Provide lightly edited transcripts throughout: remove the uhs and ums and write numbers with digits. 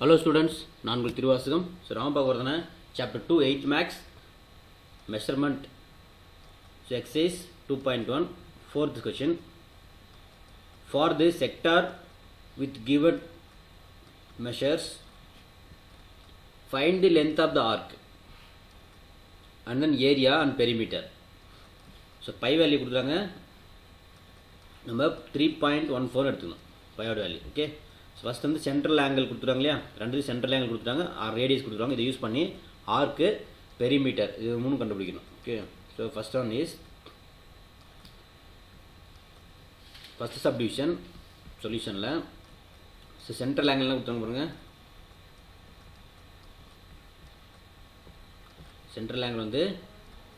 Hello students, நான் உங்கள் Thiruvasagam. So நாம் பார்க்க வரதுனா chapter 2 8 maths measurement. So exercise 2.1 fourth question. For the sector with given measures, find the length of the arc and then area and perimeter. So pi value கொடுத்துறாங்க, நம்ம 3.14 எடுத்துக்கணும் பையோட வேல்யூ. ஓகே, ஃபஸ்ட் வந்து சென்ட்ரல் ஆங்கிள் கொடுத்துருவாங்க இல்லையா, ரெண்டு central angle கொடுத்துட்டாங்க, ரேடியஸ் கொடுத்துருவாங்க. இதை யூஸ் பண்ணி ஆர்க்கு பெரிமீட்டர் இது மூணு கண்டுபிடிக்கணும். Okay, so first one is first subdivision சொல்யூஷனில். ஸோ சென்ட்ரல் ஆங்கிள்லாம் கொடுத்தாங்க பாருங்க. சென்ட்ரல் ஆங்கிள் வந்து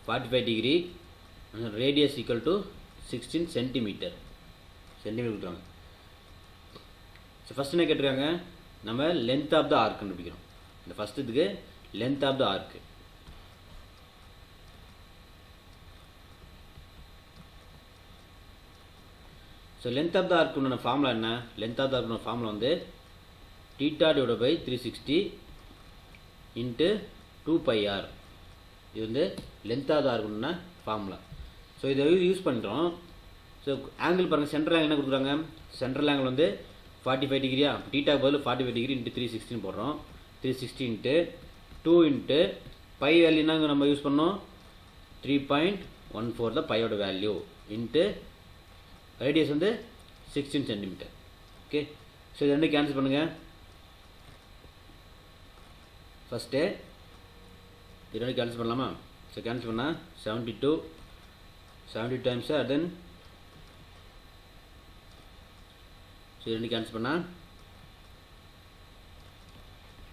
45 degree, radius equal to 16 centimetre கொடுத்துருவாங்க. ஸோ ஃபஸ்ட் என்ன கேட்டிருக்காங்க, நம்ம லென்த் ஆஃப் த ஆர்க் கண்டுபிடிக்கிறோம். இந்த ஃபஸ்ட் இதுக்கு length of the arc. So length of the arc உண்டான ஃபார்முலா என்ன? Length of the arc formula வந்து θ டிவைட் பை 360 இன்ட்டு 2πr. இது வந்து லென்த் ஆஃப் த ஆர்க்கு உண்டான ஃபார்முலா. ஸோ இதை யூஸ் பண்ணுறோம். ஸோ ஆங்கிள் பாருங்கள், சென்ட்ரல் ஆங்கிள் என்ன கொடுக்குறாங்க, சென்ட்ரல் ஆங்கிள் வந்து 45 டிகிரியா, θ பதில் 45 டிகிரி இன்ட்டு 360 போடுறோம். 360 இன்ட்டு 2 இன்ட்டு பை வேல்யூ என்னங்க நம்ம யூஸ் பண்ணோம், 3.14 தான் பையோட வேல்யூ, இன்ட்டு ரேடியஸ் வந்து 16 சென்டிமீட்டர். ஓகே, ஸோ இது ரெண்டு கேன்சல் பண்ணுங்கள். ஃபஸ்ட்டு இது ரெண்டு கேன்சல் பண்ணலாமா? ஸோ கேன்சல் பண்ணால் 72 டைம்ஸ் தென் ஸோ ரெண்டு கேன்சல் பண்ணால்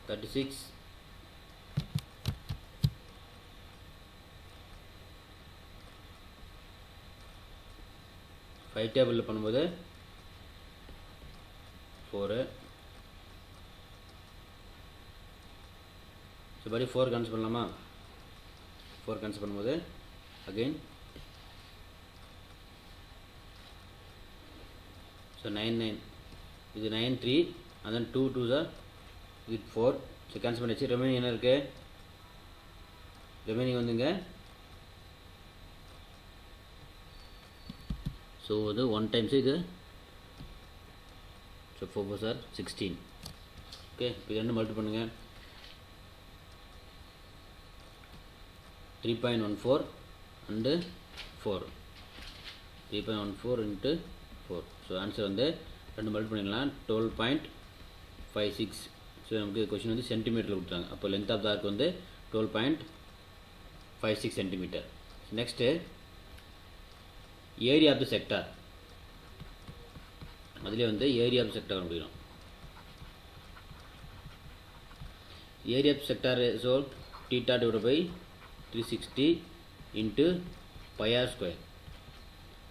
36. ஃபைவ் டேபிளில் பண்ணும்போது 4. ஸோ படி 4 கேன்சல் பண்ணலாமா? 4 கேன்சல் பண்ணும்போது அகெயின் ஸோ 9 இது 9 3 and then 2 2 இது 4. ஸோ கேன்சல் பண்ணிச்சு. ரிமைனிங் என்ன இருக்குது, ரிமைனிங் வந்துங்க ஸோ இது 1 டைம்ஸ் இது. So 4 4 sir 16. ஓகே, இப்போ ரெண்டு மல்டிபிள் பண்ணுங்கள். 3.14 அண்டு 4, 3.14 இன்ட்டு 4. ஸோ ஆன்சர் வந்து ரெண்டு மல்டிபிள் பண்ணிக்கலாம், 12.56. ஸோ நமக்கு கொஸ்டின் வந்து சென்டிமீட்டரில் கொடுத்தாங்க. அப்போ லென்த் ஆஃப் த ஆர்க் வந்து 12.56 centimetre. Next area of the sector. அதிலே வந்து ஏரியா ஆஃப் செக்டார் கண்டுபிடிக்கணும். Area of sector so θ divide by 360 into πr square.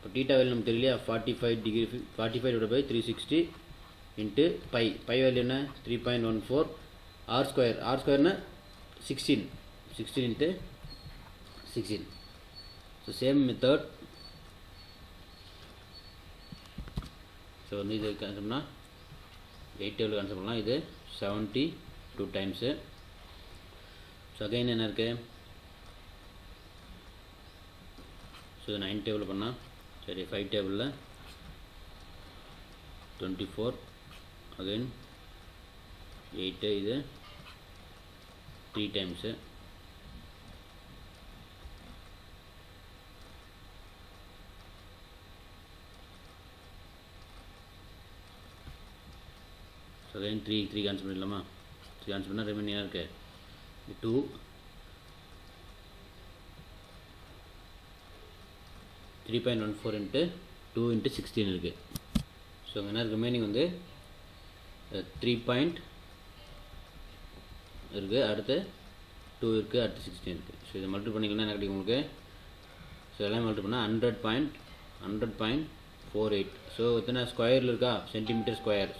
இப்போ θ வேல்யூ நமக்கு தெரியலையா, 45 degree, 45 divide by 360 into pi value என்ன 3.14. ஆர் ஸ்கொயர்னா 16 into 16. So same method. So வந்து இது கேன்சல் பண்ணால் 8 டேபிள் கேன்சல் பண்ணலாம். இது 72 டைம்ஸு. ஸோ அகைன் என்ன இருக்குது, ஸோ 9 டேபிள் பண்ணால் சரி, 5 டேபிளில் 24 அகைன் 8 இது 3 டைம்ஸு. ஸோ அகைன் 3 கேன்சல் பண்ணிடலாமா? 3 கேன்சல் பண்ணால் ரிமைனிங் இருக்குது 2. 3.14 இன்ட்டு 2 இன்ட்டு 16 இருக்குது. ஸோ என்ன ரிமைனிங் வந்து 3 இருக்குது, அடுத்து 2 இருக்குது, அடுத்து 16 இருக்குது. ஸோ இதை மல்டிபிள் பண்ணிங்கன்னா என்ன கிடைக்கும் உங்களுக்கு? ஸோ எல்லாம் மல்டிபிள் பண்ணால் 100.48. ஸோ எத்தனை ஸ்கொயரில் இருக்கா,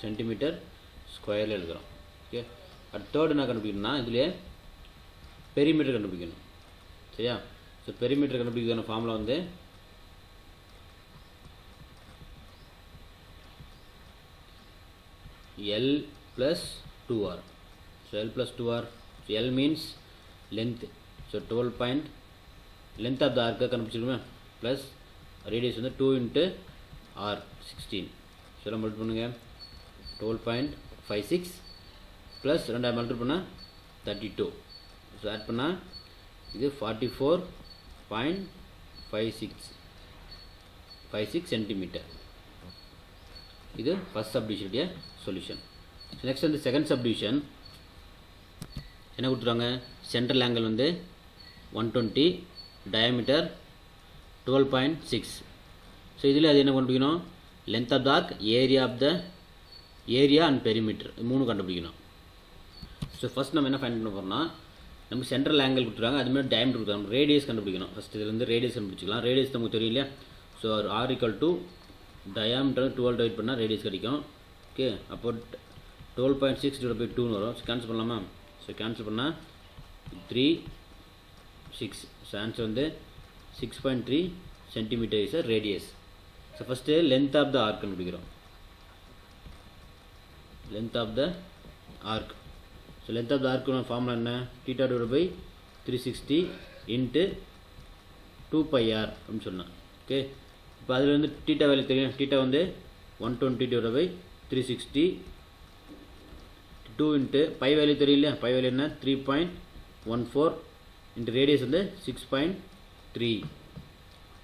சென்டிமீட்டர் ஸ்கொயரில் எழுதுகிறோம். ஓகே, அடுத்த தேர்ட் என்ன கண்டுபிடிக்கணும்னா இதிலே பெரிமீட்டர் கண்டுபிடிக்கணும். சரியா? ஸோ பெரிமீட்டர் கண்டுபிடிக்கிறதுக்கான ஃபார்முலா வந்து L plus 2R. So L plus 2R. So L means length. So 12 point length of the arc கண்டுபிடிச்சிருக்கோம் plus radius வந்து 2 into R 16. So நம்ம மல்டிபிள் பண்ணுங்க 12.56 plus 2 மல்டிபிள் பண்ணா 32. So ஆட் பண்ணா இது 44.56 centimeter. இது first subdivision solution. So next வந்து second subdivision. என்ன கொடுத்துறாங்க? Central angle வந்து 120, diameter 12.6. So இதில் அது என்ன கண்டுபிடிக்கணும்? Length of the arc, area and perimeter மூணு கண்டுபிடிக்கணும். So first நம்ம என்ன ஃபைண்ட் பண்ண போறோம்னா நமக்கு சென்ட்ரல் ஆங்கிள் கொடுத்துறாங்க, அது மாதிரி diameter கொடுத்துறாங்க, ரேடியஸ் கண்டுபிடிக்கணும். ஃபர்ஸ்ட் இதுல இருந்து ரேடியஸ் கண்டுபிடிச்சிக்கலாம். ரேடியஸ் நமக்கு தெரியும் இல்லையா? So r equal to diameter 12 divide பண்ணால் ரேடியஸ் கிடைக்கும். ஓகே, அப்போ 12.6 டிவைட் பை 2 வரும். ஸோ கேன்சல் பண்ணலாமா? ஸோ கேன்சல் பண்ணால் 3 6. ஸோ ஆன்சர் வந்து 6.3 centimetre is radius. So first length of the arc கண்டுபிடிக்கிறோம். Length of the arc. So length of the arc formula என்ன? θ divide by 360 into 2πr அப்படின்னு சொன்னேன். Okay, இப்போ அதில் வந்து θ வேல்யூ தெரியும். θ வந்து 120 divide by 360 2 into pi value தெரியும் இல்லையா? பை வேல்யூ என்ன? 3.14 இன்ட்டு ரேடியஸ் வந்து 6.3.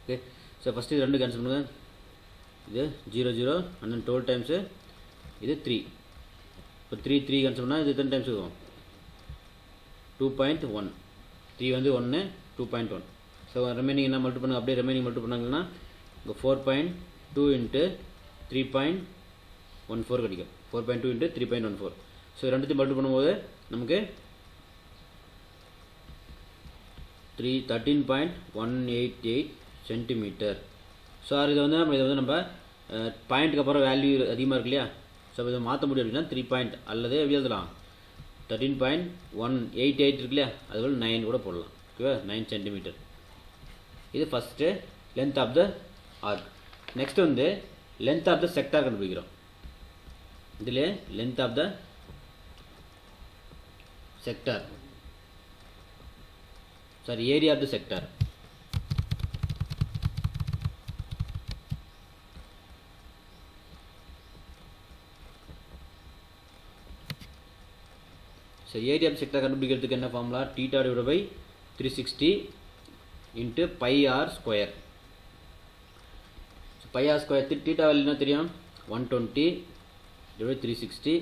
ஓகே, ஸோ ஃபஸ்ட்டு இது ரெண்டு கேன்சல் பண்ணுங்கள். இது 0 0 and then 12 டைம்ஸு இது 3. இப்போ 3 கேன்சல் பண்ணால் இது எத்தனை டைம்ஸ் இருக்கும்? 2.1. 3 வந்து 1 2.1. ஸோ ரிமைனிங் என்ன மல்டிபிள் பண்ணுங்க? அப்படியே ரிமைனிங் மல்டிபிள் பண்ணாங்கன்னா இங்கே 4.2 இன்ட்டு 3.14 கிடைக்கும். 4.2 இன்ட்டு 3.14. ஸோ ரெண்டுத்தையும் மல்டிபிள் பண்ணும்போது நமக்கு 13.188 சென்டிமீட்டர். ஸோ இதை வந்து நம்ம பாயிண்ட்டுக்கு அப்புறம் வேல்யூ அதிகமாக இருக்கு இல்லையா? ஸோ இதை மாற்ற முடியும் அப்படின்னா 3 பாயிண்ட் அல்லது எப்படி எழுதலாம்? 13.188 இருக்கு இல்லையா? அதுபோல் 9 கூட போடலாம். ஓகேவா? 9 சென்டிமீட்டர். இது first length of the arc. Next வந்து லென்த் ஆஃப் த செக்டார் கண்டுபிடிக்கிறோம். இதில் length of the sector, sorry area of the sector. So area of sector கண்டுபிடிக்கிறதுக்கு என்ன formula? θ divide by 360 into πr square. So πr square θ value என்ன தெரியும்? 120 divide 360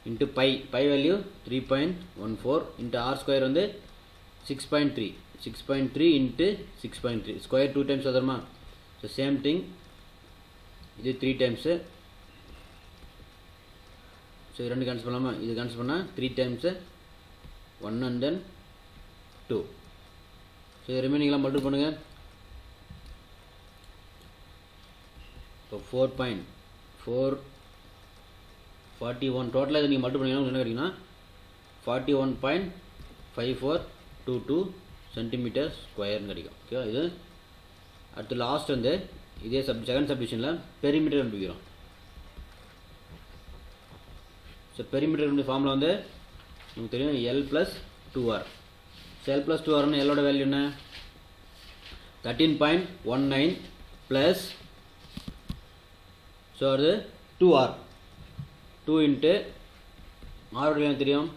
into pi value 3.14 into r square வந்து 6.3 into 6.3 square 2 times வருமா? So same thing இது 3 times. So இது ரெண்டு cancel பண்ணலாமா? இது கேன்சல் பண்ணால் 3 டைம்ஸு 1 and then 2. ஸோ இது ரிமைனிங்லாம் மல்டிபிள் பண்ணுங்கள். இப்போ 4.441 டோட்டலாக இதை நீங்கள் மல்டிபிள் பண்ணிங்கன்னா என்ன கிடைக்குன்னா 41.5422 சென்டிமீட்டர் ஸ்கொயர்னு கிடைக்கும். ஓகேவா? இது அடுத்து லாஸ்ட் வந்து இதே செகண்ட் சப்டிவிஷனில் பெரிமீட்டர் கண்டுபிடிக்கிறோம். ஸோ பெரிமீட்டர் ஃபார்முலா வந்து நமக்கு தெரியும் L plus 2R. So L plus 2Rன்னு எல்லோட வேல்யூ என்ன? 13.19 ப்ளஸ் ஸோ அது 2R 2 இன்ட்டு ஆரோட வேல்யூ தெரியும்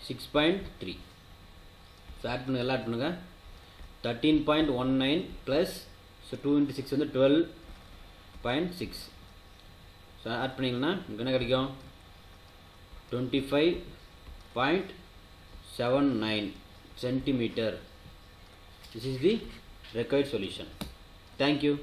6.3. ஸோ ஆட் பண்ணுங்கள், எல்லாம் ஆட் பண்ணுங்கள். 13.19 ப்ளஸ் ஸோ 2 இன்ட்டு 6 வந்து 12.6. ஸோ ஆட் பண்ணிங்கன்னா உங்களுக்கு என்ன கிடைக்கும்? 25.79 centimeter. This is the required solution. Thank you.